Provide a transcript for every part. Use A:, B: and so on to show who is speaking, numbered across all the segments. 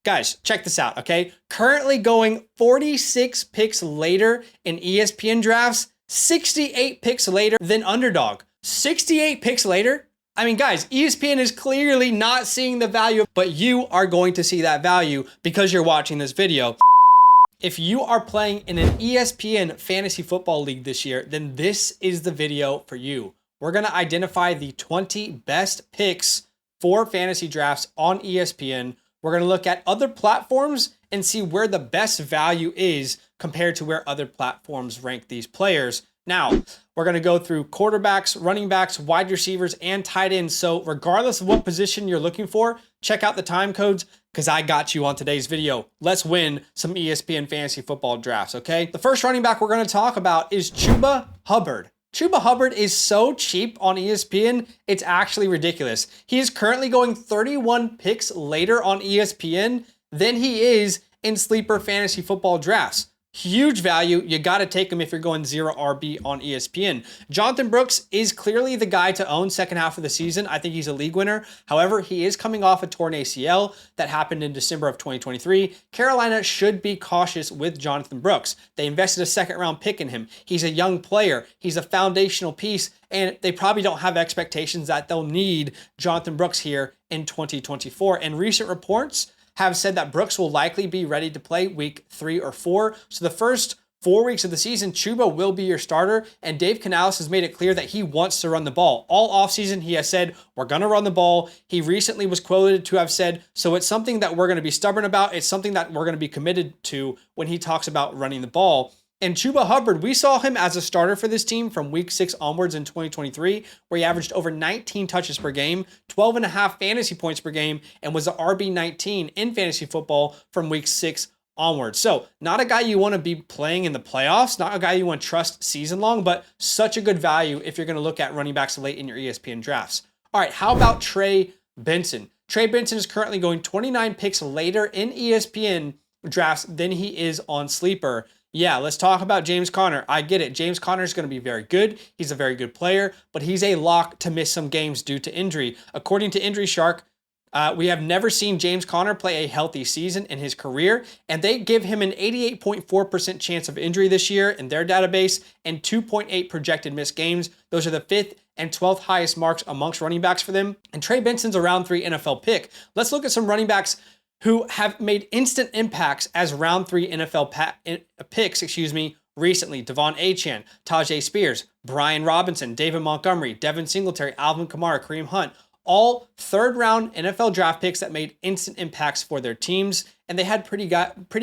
A: Guys, check this out, okay? Currently going 46 picks later in ESPN drafts, 68 picks later than underdog. 68 picks later? I mean, guys, ESPN is clearly not seeing the value, but you are going to see that value because you're watching this video. If you are playing in an ESPN Fantasy Football League this year, then this is the video for you. We're going to identify the 20 best picks for fantasy drafts on ESPN. We're going to look at other platforms and see where the best value is compared to where other platforms rank these players. Now, we're going to go through quarterbacks, running backs, wide receivers, and tight ends. So regardless of what position you're looking for, check out the time codes because I got you on today's video. Let's win some ESPN Fantasy Football Drafts, okay? The first running back we're going to talk about is Chuba Hubbard. Chuba Hubbard is so cheap on ESPN, it's actually ridiculous. He is currently going 31 picks later on ESPN than he is in sleeper fantasy football drafts. Huge value. You got to take him if you're going 0 RB on ESPN. Jonathan Brooks is clearly the guy to own second half of the season. I think he's a league winner. However, he is coming off a torn ACL that happened in December of 2023. Carolina should be cautious with Jonathan Brooks. They invested a second round pick in him. He's a young player. He's a foundational piece, and they probably don't have expectations that they'll need Jonathan Brooks here in 2024. And recent reports have said that Brooks will likely be ready to play week 3 or 4. So the first 4 weeks of the season, Chuba will be your starter. And Dave Canales has made it clear that he wants to run the ball. All offseason, he has said, we're going to run the ball. He recently was quoted to have said, so it's something that we're going to be stubborn about. It's something that we're going to be committed to when he talks about running the ball. And Chuba Hubbard, we saw him as a starter for this team from week 6 onwards in 2023, where he averaged over 19 touches per game, 12.5 fantasy points per game, and was an RB19 in fantasy football from week 6 onwards. So not a guy you want to be playing in the playoffs, not a guy you want to trust season long, but such a good value if you're going to look at running backs late in your ESPN drafts. All right, how about Trey Benson? Trey Benson is currently going 29 picks later in ESPN drafts than he is on Sleeper. Yeah, let's talk about James Conner. I get it. James Conner is going to be very good. He's a very good player, but he's a lock to miss some games due to injury. According to Injury Shark, we have never seen James Conner play a healthy season in his career, and they give him an 88.4% chance of injury this year in their database and 2.8 projected missed games. Those are the 5th and 12th highest marks amongst running backs for them. And Trey Benson's a round 3 NFL pick. Let's look at some running backs who have made instant impacts as round 3 NFL picks, recently. Devon Achane, Tajay Spears, Brian Robinson, David Montgomery, Devin Singletary, Alvin Kamara, Kareem Hunt, all third-round NFL draft picks that made instant impacts for their teams, and they had pretty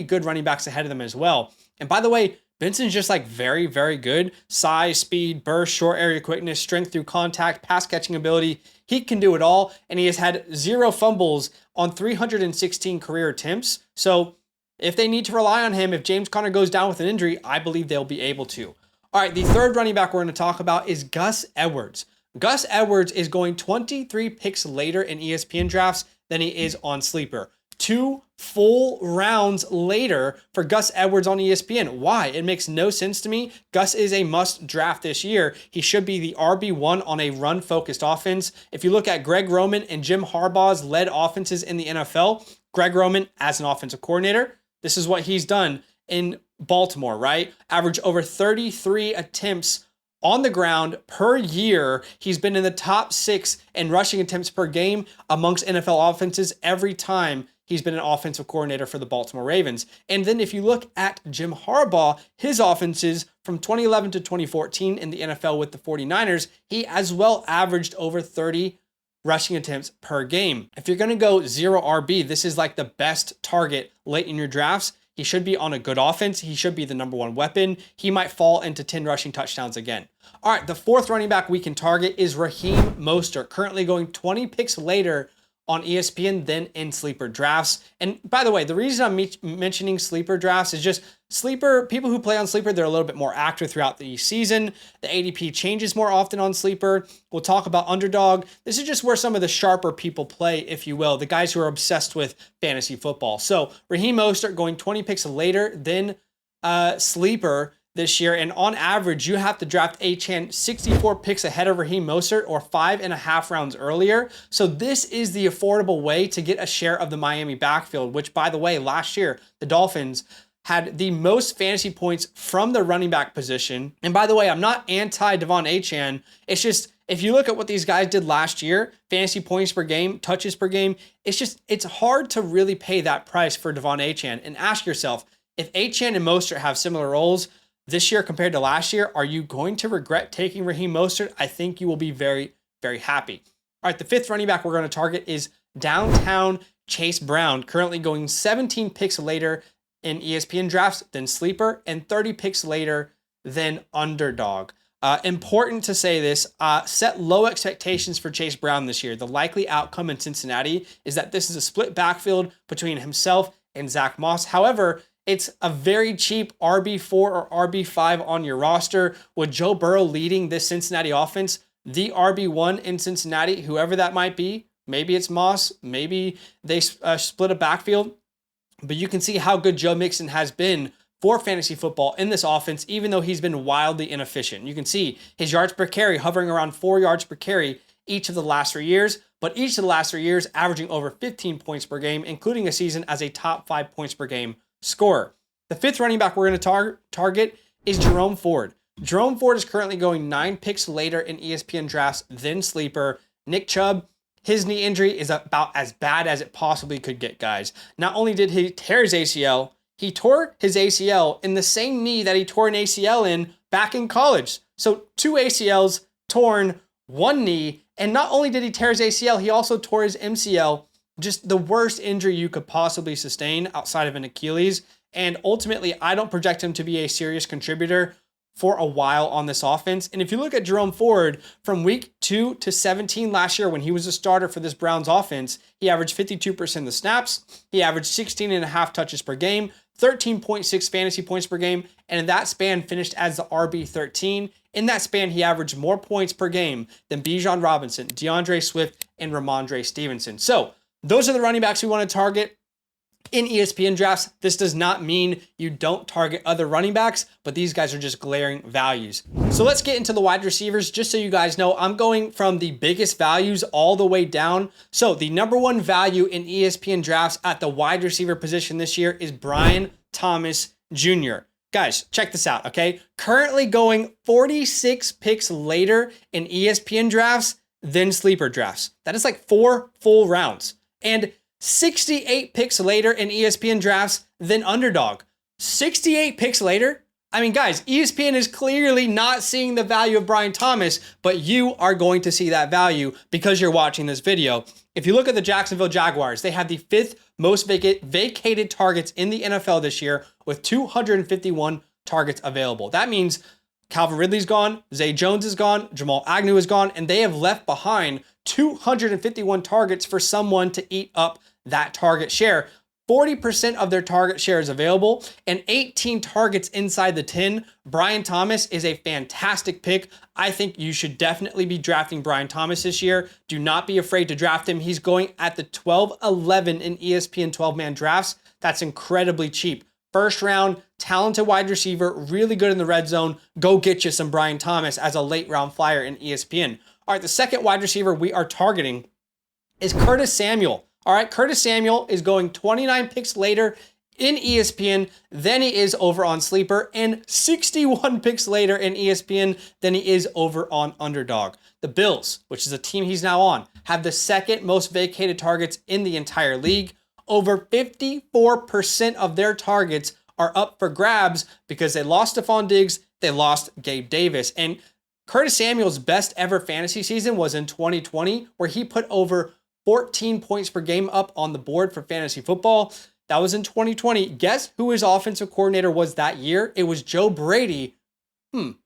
A: good running backs ahead of them as well. And by the way, Benson's just like very, very good. Size, speed, burst, short area quickness, strength through contact, pass catching ability. He can do it all, and he has had 0 fumbles on 316 career attempts. So if they need to rely on him, if James Conner goes down with an injury, I believe they'll be able to. All right, the third running back we're going to talk about is Gus Edwards. Gus Edwards is going 23 picks later in ESPN drafts than he is on Sleeper. 2 full rounds later for Gus Edwards on ESPN. Why? It makes no sense to me. Gus is a must draft this year. He should be the RB1 on a run-focused offense. If you look at Greg Roman and Jim Harbaugh's led offenses in the NFL, Greg Roman as an offensive coordinator, this is what he's done in Baltimore, right? Average over 33 attempts on the ground per year. He's been in the top 6 in rushing attempts per game amongst NFL offenses every time he's been an offensive coordinator for the Baltimore Ravens. And then if you look at Jim Harbaugh, his offenses from 2011 to 2014 in the NFL with the 49ers, he as well averaged over 30 rushing attempts per game. If you're going to go 0 RB, this is like the best target late in your drafts. He should be on a good offense. He should be the number 1 weapon. He might fall into 10 rushing touchdowns again. All right, the fourth running back we can target is Raheem Mostert, currently going 20 picks later on ESPN than in sleeper drafts. And by the way, the reason I'm mentioning sleeper drafts is just people who play on sleeper, they're a little bit more active throughout the season. The ADP changes more often on sleeper. We'll talk about underdog. This is just where some of the sharper people play, if you will, the guys who are obsessed with fantasy football. So Raheem Mostert going 20 picks later than sleeper. this year. And on average, you have to draft Achane 64 picks ahead of Raheem Mostert or 5.5 rounds earlier. So this is the affordable way to get a share of the Miami backfield, which, by the way, last year, the Dolphins had the most fantasy points from the running back position. And by the way, I'm not anti-Devon Achane. It's just, if you look at what these guys did last year, fantasy points per game, touches per game, it's hard to really pay that price for Devon Achane. And ask yourself, if Achane and Mostert have similar roles this year compared to last year, are you going to regret taking Raheem Mostert? I think you will be very, very happy. All right, the fifth running back we're going to target is downtown Chase Brown, currently going 17 picks later in ESPN drafts than sleeper and 30 picks later than underdog. Important to say this, set low expectations for Chase Brown this year. The likely outcome in Cincinnati is that this is a split backfield between himself and Zach Moss. However, it's a very cheap RB4 or RB5 on your roster. With Joe Burrow leading this Cincinnati offense, the RB1 in Cincinnati, whoever that might be, maybe it's Moss, maybe they split a backfield, but you can see how good Joe Mixon has been for fantasy football in this offense, even though he's been wildly inefficient. You can see his yards per carry hovering around 4 yards per carry each of the last 3 years, but each of the last 3 years averaging over 15 points per game, including a season as a top 5 points per game scorer. The fifth running back we're going to target is Jerome Ford. Jerome Ford is currently going 9 picks later in ESPN drafts than sleeper. Nick Chubb, his knee injury is about as bad as it possibly could get, guys. Not only did he tear his ACL, he tore his ACL in the same knee that he tore an ACL in back in college. So 2 ACLs torn, 1 knee, and not only did he tear his ACL, he also tore his MCL, just the worst injury you could possibly sustain outside of an Achilles. And ultimately, I don't project him to be a serious contributor for a while on this offense. And if you look at Jerome Ford from week 2 to 17 last year when he was a starter for this Browns offense, he averaged 52% of the snaps. He averaged 16.5 touches per game, 13.6 fantasy points per game, and in that span finished as the RB13. In that span, he averaged more points per game than Bijan Robinson, DeAndre Swift, and Ramondre Stevenson. So those are the running backs we want to target in ESPN drafts. This does not mean you don't target other running backs, but these guys are just glaring values. So let's get into the wide receivers. Just so you guys know, I'm going from the biggest values all the way down. So the number one value in ESPN drafts at the wide receiver position this year is Brian Thomas Jr. Guys, check this out, okay? Currently going 46 picks later in ESPN drafts than sleeper drafts. That is like 4 full rounds. And 68 picks later in ESPN drafts than underdog. 68 picks later? I mean, guys, ESPN is clearly not seeing the value of Brian Thomas, but you are going to see that value because you're watching this video. If you look at the Jacksonville Jaguars, they have the 5th most vacated targets in the NFL this year with 251 targets available. That means Calvin Ridley's gone, Zay Jones is gone, Jamal Agnew is gone, and they have left behind 251 targets for someone to eat up that target share. 40% of their target share is available and 18 targets inside the 10. Brian Thomas is a fantastic pick. I think you should definitely be drafting Brian Thomas this year. Do not be afraid to draft him. He's going at the 12-11 in ESPN 12-man drafts. That's incredibly cheap. First round, talented wide receiver, really good in the red zone. Go get you some Brian Thomas as a late round flyer in ESPN. All right, the second wide receiver we are targeting is Curtis Samuel. All right, Curtis Samuel is going 29 picks later in ESPN than he is over on Sleeper, and 61 picks later in ESPN than he is over on Underdog. The Bills, which is a team he's now on, have the second most vacated targets in the entire league. Over 54% of their targets are up for grabs because they lost Stephon Diggs, they lost Gabe Davis. And Curtis Samuel's best ever fantasy season was in 2020, where he put over 14 points per game up on the board for fantasy football. That was in 2020. Guess who his offensive coordinator was that year? It was Joe Brady.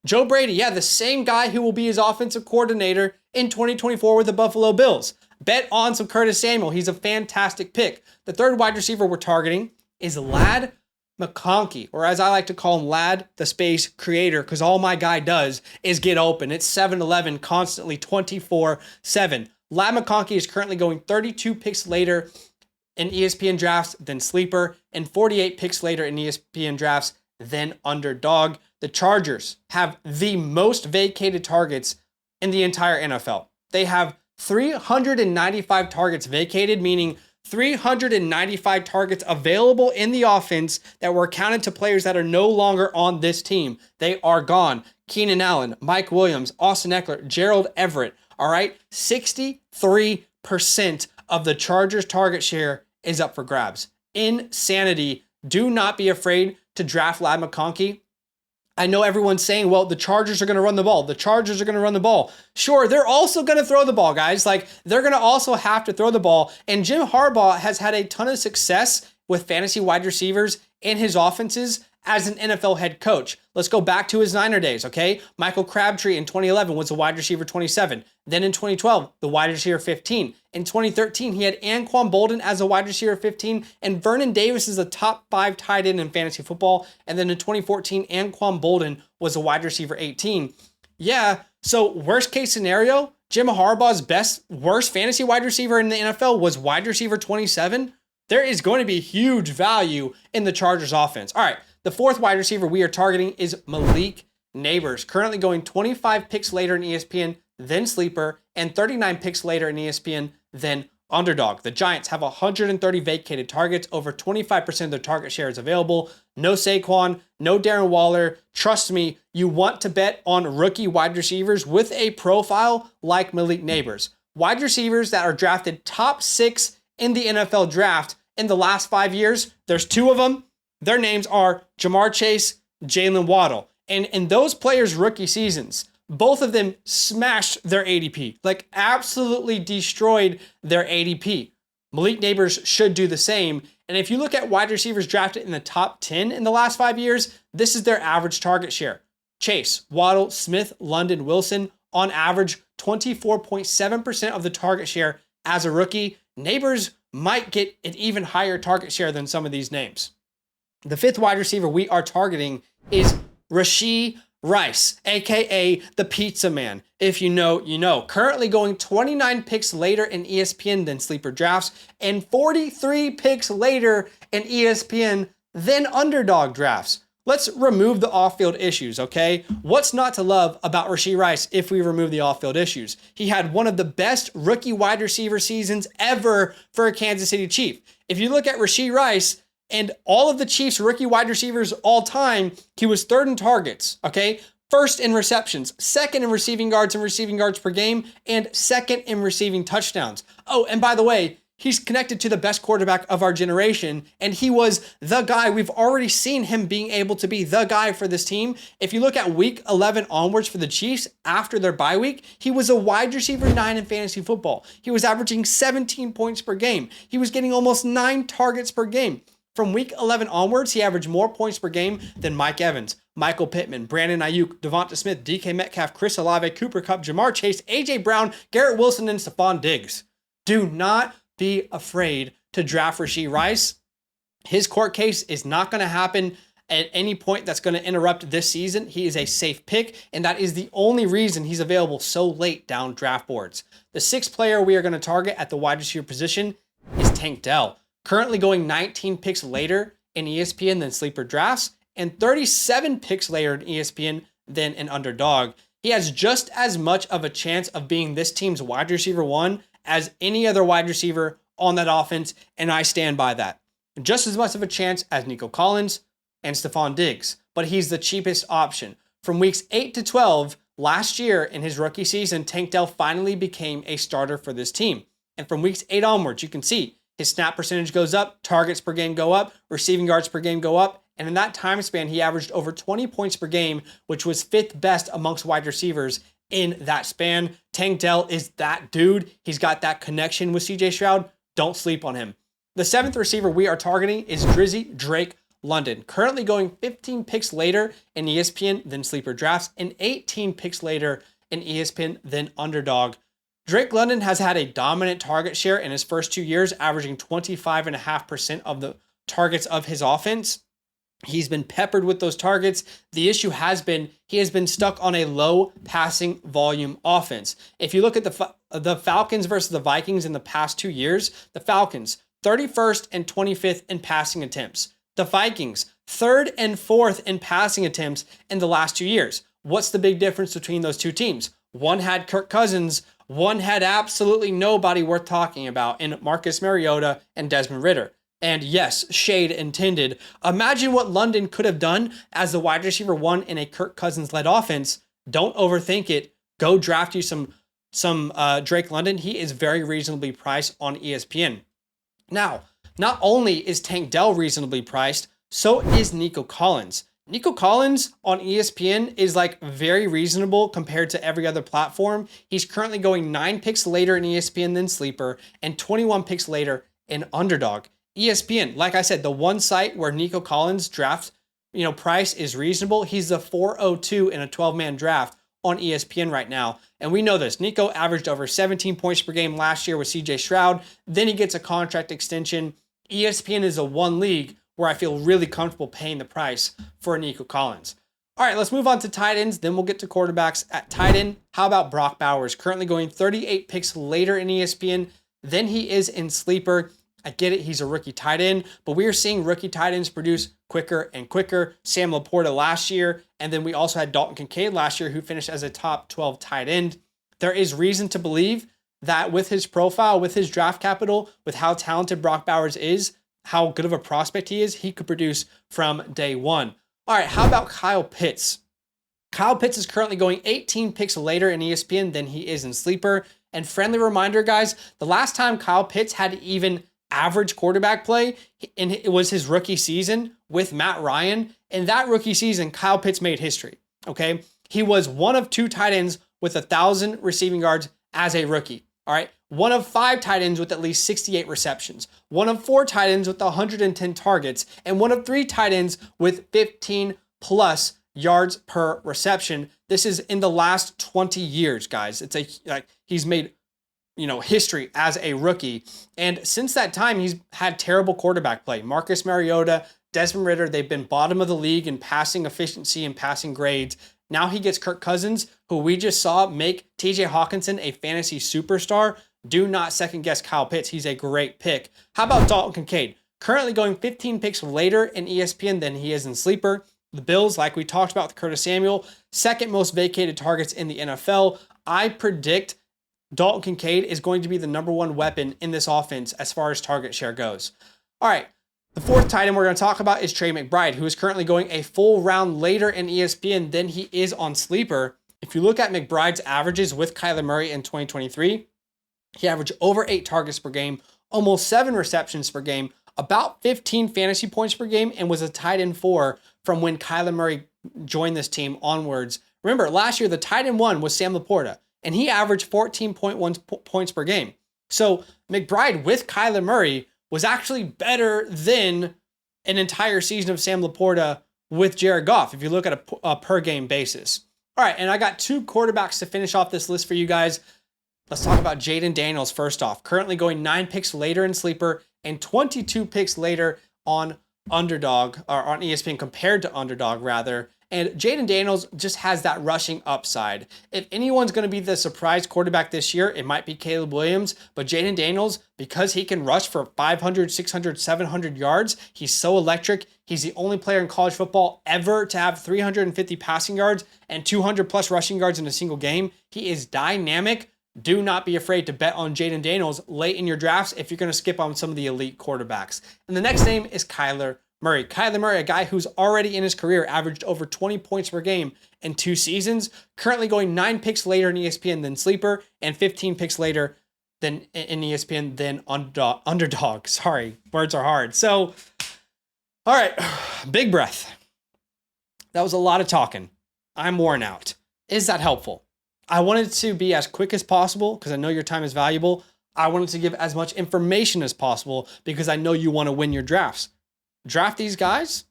A: Joe Brady, yeah, the same guy who will be his offensive coordinator in 2024 with the Buffalo Bills. Bet on some Curtis Samuel. He's a fantastic pick. The third wide receiver we're targeting is Ladd McConkey, or as I like to call him, Ladd the Space Creator, because all my guy does is get open. It's 7-11 constantly, 24/7. Ladd McConkey is currently going 32 picks later in ESPN drafts than Sleeper and 48 picks later in ESPN drafts than Underdog. the Chargers have the most vacated targets in the entire NFL. They have 395 targets vacated, meaning 395 targets available in the offense that were counted to players that are no longer on this team. They are gone. Keenan Allen, Mike Williams, Austin Eckler, Gerald Everett. All right, 63% of the Chargers' target share is up for grabs. Insanity. Do not be afraid to draft Ladd McConkey. I know everyone's saying, well, the Chargers are going to run the ball. The Chargers are going to run the ball. Sure, they're also going to throw the ball, guys. Like, they're going to also have to throw the ball. And Jim Harbaugh has had a ton of success with fantasy wide receivers in his offenses as an NFL head coach. Let's go back to his Niner days, okay? Michael Crabtree in 2011 was the wide receiver 27. Then in 2012, the wide receiver 15. In 2013, he had Anquan Bolden as a wide receiver 15, and Vernon Davis is a top 5 tight end in fantasy football. And then in 2014, Anquan Bolden was a wide receiver 18. Yeah, so worst case scenario, Jim Harbaugh's worst fantasy wide receiver in the NFL was wide receiver 27. There is going to be huge value in the Chargers offense. All right, the fourth wide receiver we are targeting is Malik Neighbors, currently going 25 picks later in ESPN than Sleeper and 39 picks later in ESPN than Underdog. The Giants have 130 vacated targets. Over 25% of their target share is available. No Saquon, no Darren Waller. Trust me, you want to bet on rookie wide receivers with a profile like Malik Neighbors. Wide receivers that are drafted top 6 in the NFL draft in the last 5 years. There's 2 of them. Their names are Jamar Chase, Jalen Waddle. And in those players' rookie seasons, both of them smashed their ADP, like absolutely destroyed their ADP. Malik Neighbors should do the same. And if you look at wide receivers drafted in the top 10 in the last 5 years, this is their average target share. Chase, Waddle, Smith, London, Wilson, on average, 24.7% of the target share as a rookie. Neighbors might get an even higher target share than some of these names. The fifth wide receiver we are targeting is Rashee Rice, aka the Pizza Man. If you know, you know. Currently going 29 picks later in ESPN than Sleeper Drafts and 43 picks later in ESPN than Underdog Drafts. Let's remove the off-field issues, okay? What's not to love about Rashee Rice if we remove the off-field issues? He had one of the best rookie wide receiver seasons ever for a Kansas City Chief. If you look at Rashee Rice and all of the Chiefs rookie wide receivers all time, he was 3rd in targets, okay? 1st in receptions, 2nd in receiving yards per game, and 2nd in receiving touchdowns. Oh, and by the way, he's connected to the best quarterback of our generation, and he was the guy. We've already seen him being able to be the guy for this team. If you look at week 11 onwards for the Chiefs after their bye week, he was a wide receiver 9 in fantasy football. He was averaging 17 points per game. He was getting almost 9 targets per game. From week 11 onwards, he averaged more points per game than Mike Evans, Michael Pittman, Brandon Ayuk, Devonta Smith, DK Metcalf, Chris Olave, Cooper Kupp, Jamar Chase, AJ Brown, Garrett Wilson, and Stephon Diggs. Do not be afraid to draft Rashee Rice. His court case is not going to happen at any point that's going to interrupt this season. He is a safe pick, and that is the only reason he's available so late down draft boards. The 6th player we are going to target at the wide receiver position is Tank Dell, currently going 19 picks later in ESPN than Sleeper Drafts and 37 picks later in ESPN than an Underdog. He has just as much of a chance of being this team's wide receiver 1 as any other wide receiver on that offense, and I stand by that. Just as much of a chance as Nico Collins and Stephon Diggs, but he's the cheapest option. From weeks 8 to 12 last year in his rookie season, Tank Dell finally became a starter for this team. And from weeks 8 onwards, you can see his snap percentage goes up, targets per game go up, receiving yards per game go up, and in that time span, he averaged over 20 points per game, which was 5th best amongst wide receivers in that span. Tank Dell is that dude. He's got that connection with CJ Stroud. Don't sleep on him. The 7th receiver we are targeting is Drizzy Drake London, currently going 15 picks later in ESPN than Sleeper Drafts and 18 picks later in ESPN than Underdog. Drake London has had a dominant target share in his first 2 years, averaging 25.5% of the targets of his offense. He's been peppered with those targets. The issue has been he has been stuck on a low passing volume offense. If you look at the Falcons versus the Vikings in the past 2 years, the Falcons 31st and 25th in passing attempts. The Vikings third and fourth in passing attempts in the last 2 years. What's the big difference between those two teams? One had Kirk Cousins, one had absolutely nobody worth talking about in Marcus Mariota and Desmond Ridder. And yes, shade intended. Imagine what London could have done as the wide receiver one in a Kirk Cousins-led offense. Don't overthink it. Go draft you some Drake London. He is very reasonably priced on ESPN. Now, not only is Tank Dell reasonably priced, so is Nico Collins. Nico Collins on ESPN is like very reasonable compared to every other platform. He's currently going 9 picks later in ESPN than Sleeper and 21 picks later in Underdog. ESPN, like I said, the one site where Nico Collins draft, price is reasonable. He's the 402 in a 12-man draft on ESPN right now. And we know this. Nico averaged over 17 points per game last year with CJ Stroud. Then he gets a contract extension. ESPN is a one league where I feel really comfortable paying the price for Nico Collins. All right, let's move on to tight ends. Then we'll get to quarterbacks. At tight end, how about Brock Bowers? Currently going 38 picks later in ESPN than he is in Sleeper. I get it, he's a rookie tight end, but we are seeing rookie tight ends produce quicker and quicker. Sam Laporta last year, and then we also had Dalton Kincaid last year, who finished as a top 12 tight end. There is reason to believe that with his profile, with his draft capital, with how talented Brock Bowers is, how good of a prospect he is, he could produce from day one. All right, how about Kyle Pitts? Kyle Pitts is currently going 18 picks later in ESPN than he is in Sleeper. And friendly reminder, guys, the last time Kyle Pitts had even average quarterback play, and it was his rookie season with Matt Ryan. In that rookie season, Kyle Pitts made history, okay? He was one of 2 tight ends with 1,000 receiving yards as a rookie, all right? One of 5 tight ends with at least 68 receptions, one of 4 tight ends with 110 targets, and one of 3 tight ends with 15 plus yards per reception. This is in the last 20 years, guys. He's made history as a rookie. And since that time, he's had terrible quarterback play. Marcus Mariota, Desmond Ridder, they've been bottom of the league in passing efficiency and passing grades. Now he gets Kirk Cousins, who we just saw make TJ Hawkinson a fantasy superstar. Do not second guess Kyle Pitts. He's a great pick. How about Dalton Kincaid? Currently going 15 picks later in ESPN than he is in Sleeper. The Bills, like we talked about with Curtis Samuel, second most vacated targets in the NFL. I predict Dalton Kincaid is going to be the number 1 weapon in this offense as far as target share goes. All right, the fourth tight end we're going to talk about is Trey McBride, who is currently going a full round later in ESPN than he is on Sleeper. If you look at McBride's averages with Kyler Murray in 2023, he averaged over 8 targets per game, almost 7 receptions per game, about 15 fantasy points per game, and was a tight end 4 from when Kyler Murray joined this team onwards. Remember, last year, the tight end 1 was Sam Laporta, and he averaged 14.1 points per game. So McBride with Kyler Murray was actually better than an entire season of Sam Laporta with Jared Goff, if you look at a per game basis. All right, and I got 2 quarterbacks to finish off this list for you guys. Let's talk about Jaden Daniels first off. Currently going 9 picks later in Sleeper and 22 picks later on Underdog, or on ESPN compared to Underdog rather. And Jaden Daniels just has that rushing upside. If anyone's going to be the surprise quarterback this year, it might be Caleb Williams. But Jaden Daniels, because he can rush for 500, 600, 700 yards, he's so electric. He's the only player in college football ever to have 350 passing yards and 200 plus rushing yards in a single game. He is dynamic. Do not be afraid to bet on Jaden Daniels late in your drafts if you're going to skip on some of the elite quarterbacks. And the next name is Kyler Murray. Kyler Murray, a guy who's already in his career averaged over 20 points per game in 2 seasons, currently going 9 picks later in ESPN than Sleeper and 15 picks later than in ESPN than Underdog. Sorry, words are hard. So, all right, big breath. That was a lot of talking. I'm worn out. Is that helpful? I wanted to be as quick as possible because I know your time is valuable. I wanted to give as much information as possible because I know you want to win your drafts. Draft these guys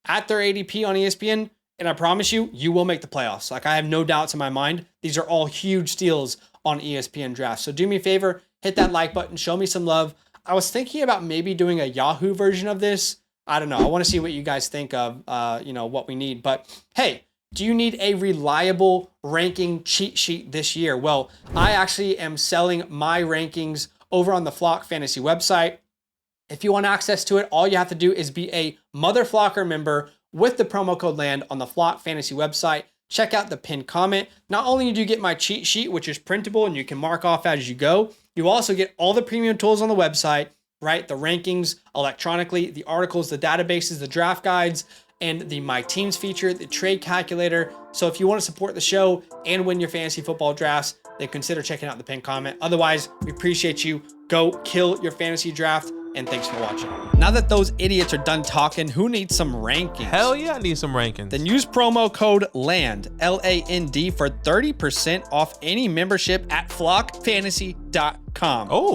A: at their ADP on ESPN, and I promise you, you will make the playoffs. Like, I have no doubts in my mind. These are all huge steals on ESPN drafts. So do me a favor, hit that like button, show me some love. I was thinking about maybe doing a Yahoo version of this. I don't know. I want to see what you guys think of, what we need. But hey, do you need a reliable ranking cheat sheet this year? Well, I actually am selling my rankings over on the Flock Fantasy website. If you want access to it, all you have to do is be a Mother Flocker member with the promo code LAND on the Flock Fantasy website. Check out the pinned comment. Not only do you get my cheat sheet, which is printable and you can mark off as you go, you also get all the premium tools on the website, right? The rankings electronically, the articles, the databases, the draft guides, and the My Teams feature, the trade calculator. So if you want to support the show and win your fantasy football drafts, then consider checking out the pinned comment. Otherwise, we appreciate you. Go kill your fantasy draft, and thanks for watching. Now that those idiots are done talking, who needs some rankings?
B: Hell yeah, I need some rankings.
A: Then use promo code LAND, LAND, for 30% off any membership at flockfantasy.com.
B: Oh.